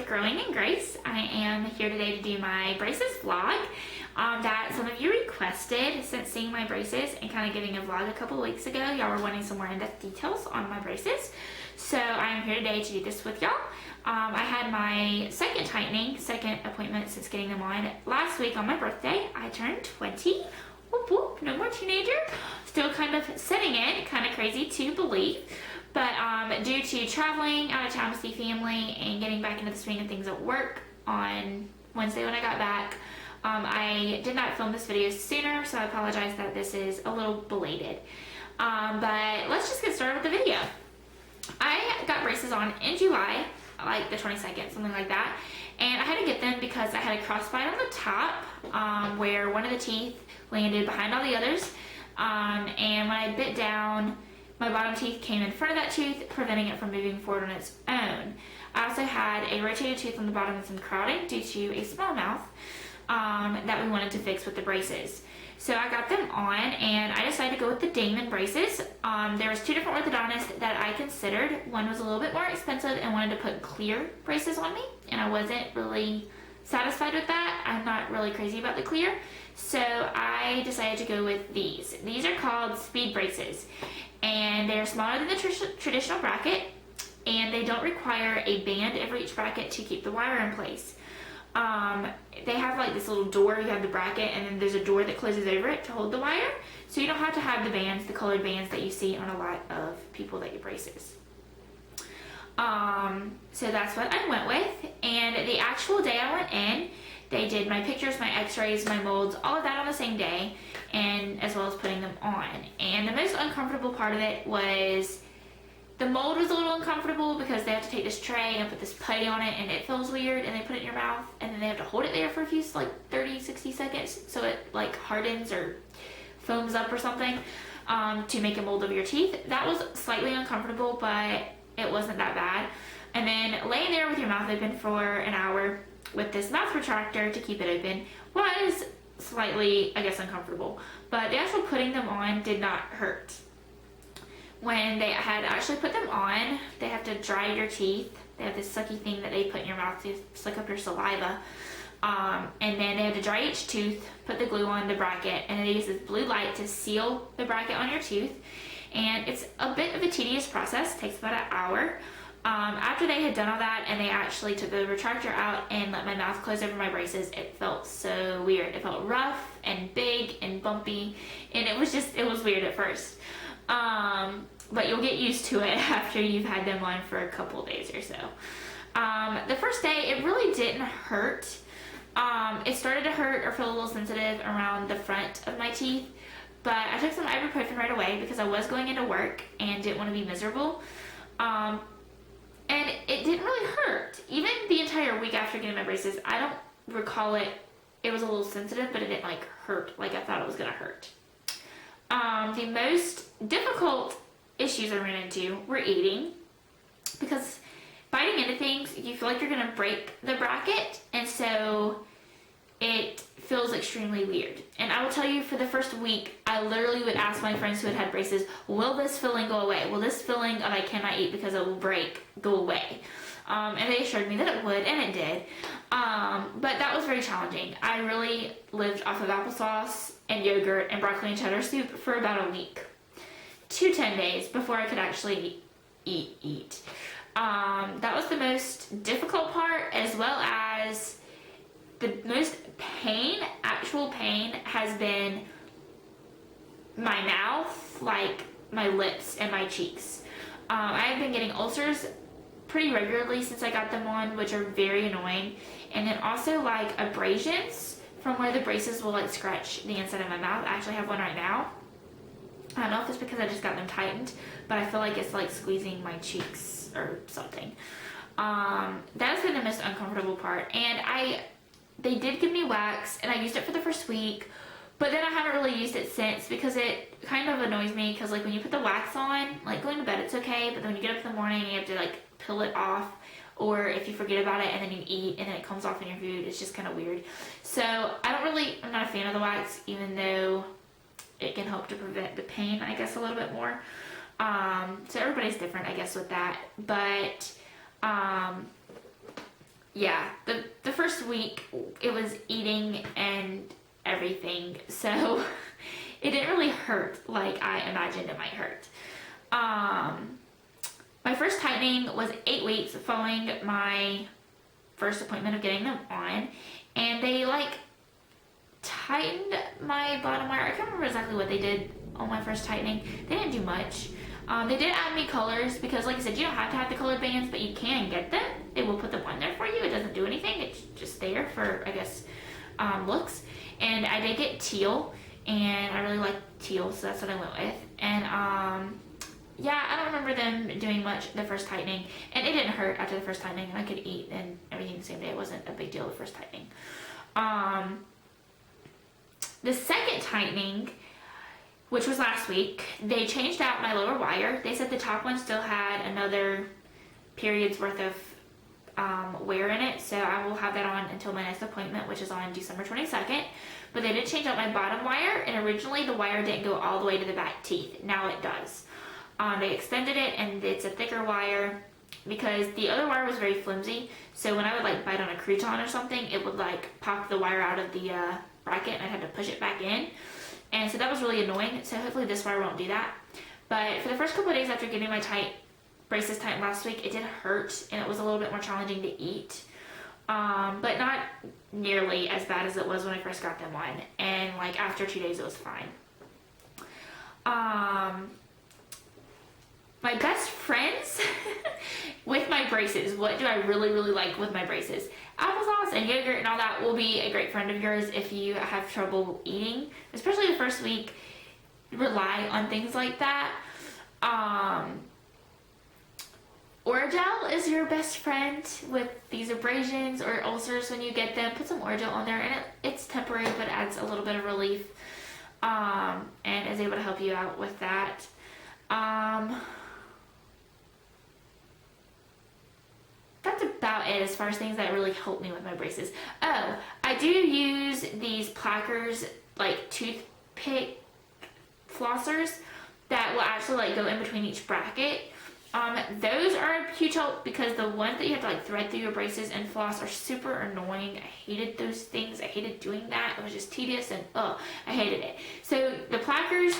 Growing in Grace. I am here today to do my braces vlog that some of you requested since seeing my braces and kind of giving a vlog a couple weeks ago. Y'all were wanting some more in-depth details on my braces. So I am here today to do this with y'all. I had my second appointment since getting them on last week on my birthday. I turned 20. Whoop whoop, no more teenager. Still kind of setting in, kind of crazy to believe. But due to traveling out of town to see family and getting back into the swing of things at work on Wednesday when I got back, I did not film this video sooner, so I apologize that this is a little belated. But let's just get started with the video. I got braces on in July, like the 22nd, something like that. And I had to get them because I had a crossbite on the top where one of the teeth landed behind all the others. And when I bit down, my bottom teeth came in front of that tooth, preventing it from moving forward on its own. I also had a rotated tooth on the bottom and some crowding due to a small mouth that we wanted to fix with the braces. So I got them on and I decided to go with the Damon braces. There was two different orthodontists that I considered. One was a little bit more expensive and wanted to put clear braces on me, and I wasn't really satisfied with that. I'm not really crazy about the clear. So I decided to go with these. These are called Speed braces, and they're smaller than the traditional bracket, and they don't require a band over each bracket to keep the wire in place. They have like this little door, you have the bracket, and then there's a door that closes over it to hold the wire, so you don't have to have the bands, the colored bands that you see on a lot of people that get braces. So that's what I went with, and the actual day I went in, they did my pictures, my x-rays, my molds, all of that on the same day, and as well as putting them on. And the most uncomfortable part of it was the mold was a little uncomfortable because they have to take this tray and put this putty on it, and it feels weird, and they put it in your mouth, and then they have to hold it there for a few, like 30, 60 seconds, so it like hardens or foams up or something to make a mold of your teeth. That was slightly uncomfortable, but it wasn't that bad. And then laying there with your mouth open for an hour with this mouth retractor to keep it open was slightly, I guess, uncomfortable. But the actual putting them on did not hurt. When they had actually put them on, they have to dry your teeth. They have this sucky thing that they put in your mouth to suck up your saliva. And then they had to dry each tooth, put the glue on the bracket, and then they use this blue light to seal the bracket on your tooth. And it's a bit of a tedious process. It takes about an hour. After they had done all that and they actually took the retractor out and let my mouth close over my braces, it felt so weird. It felt rough and big and bumpy, and it was weird at first. But you'll get used to it after you've had them on for a couple days or so. The first day, it really didn't hurt. It started to hurt or feel a little sensitive around the front of my teeth, but I took some ibuprofen right away because I was going into work and didn't want to be miserable. And it didn't really hurt. Even the entire week after getting my braces, I don't recall it. It was a little sensitive, but it didn't like hurt like I thought it was gonna hurt. The most difficult issues I ran into were eating, because biting into things, you feel like you're gonna break the bracket, and so it feels extremely weird. And I will tell you, for the first week, I literally would ask my friends who had had braces, will this filling go away? Will this filling of I cannot eat because it will break go away? And they assured me that it would, and it did. But that was very challenging. I really lived off of applesauce and yogurt and broccoli and cheddar soup for about a week to 10 days before I could actually eat. That was the most difficult part, as well as the most actual pain has been my mouth, like my lips and my cheeks. I have been getting ulcers pretty regularly since I got them on, which are very annoying. And then also like abrasions from where the braces will like scratch the inside of my mouth. I actually have one right now. I don't know if it's because I just got them tightened, but I feel like it's like squeezing my cheeks or something. That's been the most uncomfortable part. And they did give me wax, and I used it for the first week, but then I haven't really used it since because it kind of annoys me, because like when you put the wax on, like going to bed it's okay, but then when you get up in the morning you have to like peel it off, or if you forget about it and then you eat and then it comes off in your food, it's just kind of weird. So I'm not a fan of the wax, even though it can help to prevent the pain, I guess, a little bit more. So everybody's different, I guess, with that. But yeah, the first week it was eating and everything, so it didn't really hurt like I imagined it might hurt. My first tightening was 8 weeks following my first appointment of getting them on, and they like tightened my bottom wire. I can't remember exactly what they did on my first tightening. They didn't do much. They did add me colors because, like I said, you don't have to have the colored bands, but you can get them. They will put them on there for you. It doesn't do anything. It's just there for, I guess, looks. And I did get teal, and I really like teal, so that's what I went with. And yeah, I don't remember them doing much the first tightening, and it didn't hurt after the first tightening. I could eat and everything the same day. It wasn't a big deal the first tightening. The second tightening, which was last week, they changed out my lower wire. They said the top one still had another period's worth of wear in it, so I will have that on until my next appointment, which is on December 22nd. But they did change out my bottom wire, and originally the wire didn't go all the way to the back teeth. Now it does. They extended it, and it's a thicker wire because the other wire was very flimsy, so when I would like bite on a crouton or something, it would like pop the wire out of the bracket, and I'd have to push it back in. And so that was really annoying, so hopefully this wire won't do that. But for the first couple of days after getting my braces tightened last week, it did hurt, and it was a little bit more challenging to eat. But not nearly as bad as it was when I first got them on. And like after 2 days, it was fine. My best friends with my braces. What do I really, really like with my braces? Applesauce and yogurt and all that will be a great friend of yours if you have trouble eating, especially the first week. Rely on things like that. Orajel is your best friend with these abrasions or ulcers when you get them. Put some Orajel on there, and it's temporary, but adds a little bit of relief, and is able to help you out with that. That's about it as far as things that really help me with my braces. Oh, I do use these Plackers, like toothpick flossers that will actually like go in between each bracket. Those are a huge help because the ones that you have to like thread through your braces and floss are super annoying. I hated those things. I hated doing that. It was just tedious, and I hated it. So the Plackers,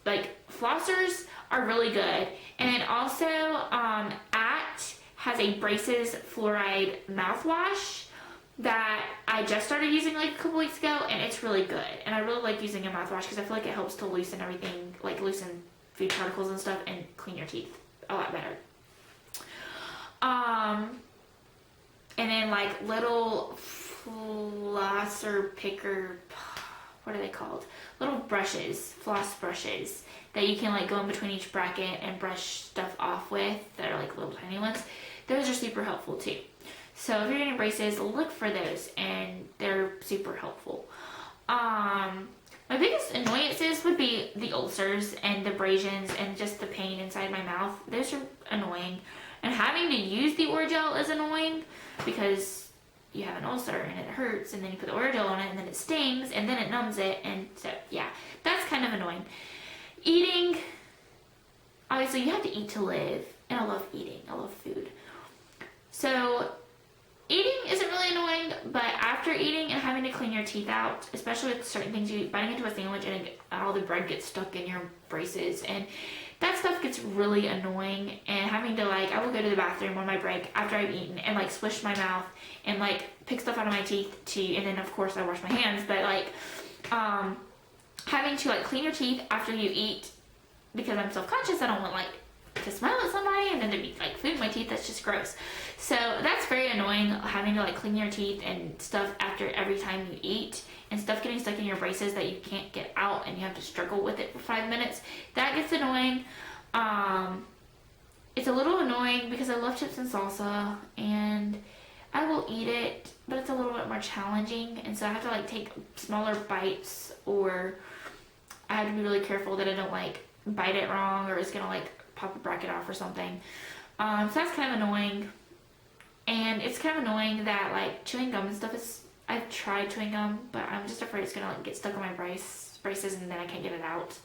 like flossers, are really good. And then also has a Braces Fluoride mouthwash that I just started using like a couple weeks ago, and it's really good. And I really like using a mouthwash because I feel like it helps to loosen everything, like loosen food particles and stuff, and clean your teeth a lot better. And then like little flosser picker, what are they called? Little brushes, floss brushes that you can like go in between each bracket and brush stuff off with that are like little tiny ones. Those are super helpful too. So if you're getting braces, look for those, and they're super helpful. My biggest annoyances would be the ulcers and the abrasions and just the pain inside my mouth. Those are annoying. And having to use the Orajel is annoying because you have an ulcer and it hurts, and then you put the Orajel on it and then it stings and then it numbs it, and so yeah, that's kind of annoying. Eating, obviously you have to eat to live, and I love eating. I love food. So eating isn't really annoying, but after eating and having to clean your teeth out, especially with certain things you eat, biting into a sandwich and all the bread gets stuck in your braces, and that stuff gets really annoying. And having to like, I will go to the bathroom on my break after I've eaten and like swish my mouth and like pick stuff out of my teeth and then of course I wash my hands, but like having to like clean your teeth after you eat because I'm self-conscious. I don't want like to smile at somebody and then to be like food in my teeth. That's just gross. So that's very annoying, having to like clean your teeth and stuff after every time you eat, and stuff getting stuck in your braces that you can't get out and you have to struggle with it for 5 minutes. That gets annoying. It's a little annoying because I love chips and salsa and I will eat it, but it's a little bit more challenging, and so I have to like take smaller bites, or I have to be really careful that I don't like bite it wrong or it's gonna like pop a bracket off or something. So that's kind of annoying. And it's kind of annoying that like chewing gum and stuff is, I've tried chewing gum, but I'm just afraid it's gonna like get stuck on my braces and then I can't get it out.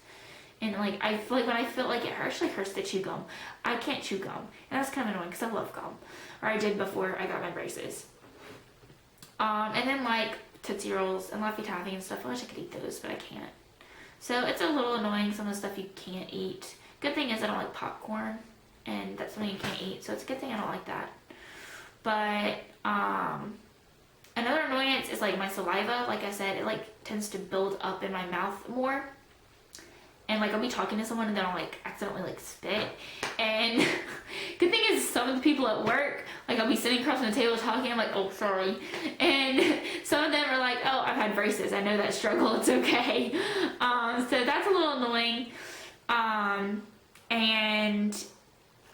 And like I feel like when I feel like it actually hurts to chew gum, I can't chew gum, and that's kind of annoying because I love gum, or I did before I got my braces. And then like Tootsie Rolls and Laffy Taffy and stuff. I wish I could eat those, but I can't. So it's a little annoying, some of the stuff you can't eat. Good thing is I don't like popcorn, and that's something you can't eat, so it's a good thing I don't like that. But another annoyance is like my saliva. Like I said, it like tends to build up in my mouth more. And like I'll be talking to someone and then I'll like accidentally like spit. And good thing is some of the people at work, like I'll be sitting across from the table talking, I'm like, oh sorry. And some of them are like, oh, I've had braces, I know that struggle, it's okay. So that's a little annoying. And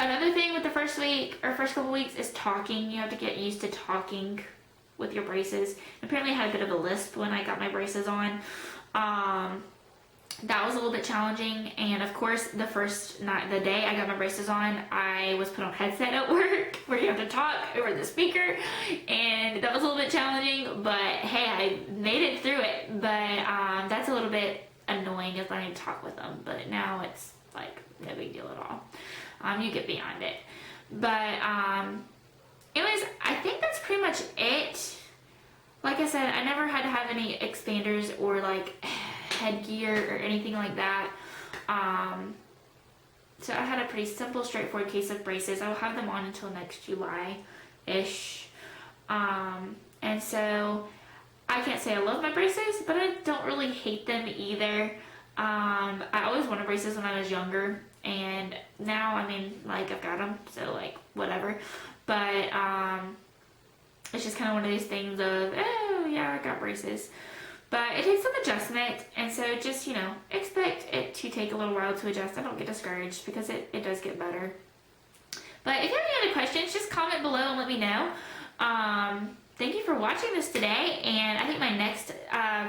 another thing with the first week or first couple weeks is talking. You have to get used to talking with your braces. Apparently I had a bit of a lisp when I got my braces on. That was a little bit challenging, and of course the first night, the day I got my braces on, I was put on headset at work where you have to talk over the speaker, and that was a little bit challenging, but hey, I made it through it. But that's a little bit annoying is learning to talk with them, but now it's like no big deal at all. You get beyond it. But anyways, I think that's pretty much it. Like I said, I never had to have any expanders or like headgear or anything like that. So I had a pretty simple, straightforward case of braces. I will have them on until next July-ish. And so I can't say I love my braces, but I don't really hate them either. I always wanted braces when I was younger, and now, I mean, like, I've got them, so, like, whatever. But, it's just kind of one of these things of, oh, yeah, I got braces. But it takes some adjustment, and so just, you know, expect it to take a little while to adjust. I don't get discouraged because it does get better. But if you have any other questions, just comment below and let me know. Thank you for watching this today, and I think my next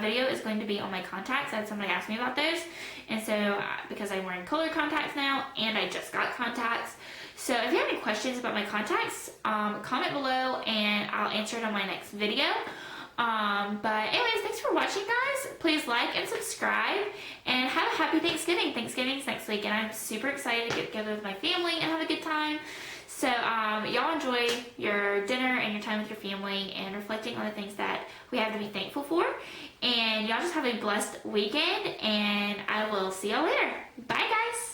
video is going to be on my contacts. I had somebody ask me about those, and so because I'm wearing color contacts now, and I just got contacts. So if you have any questions about my contacts, comment below, and I'll answer it on my next video. But anyways, thanks for watching, guys. Please like and subscribe, and have a happy Thanksgiving. Thanksgiving's next week, and I'm super excited to get together with my family and have a good time. So y'all enjoy your dinner and your time with your family and reflecting on the things that we have to be thankful for. And y'all just have a blessed weekend, and I will see y'all later. Bye, guys.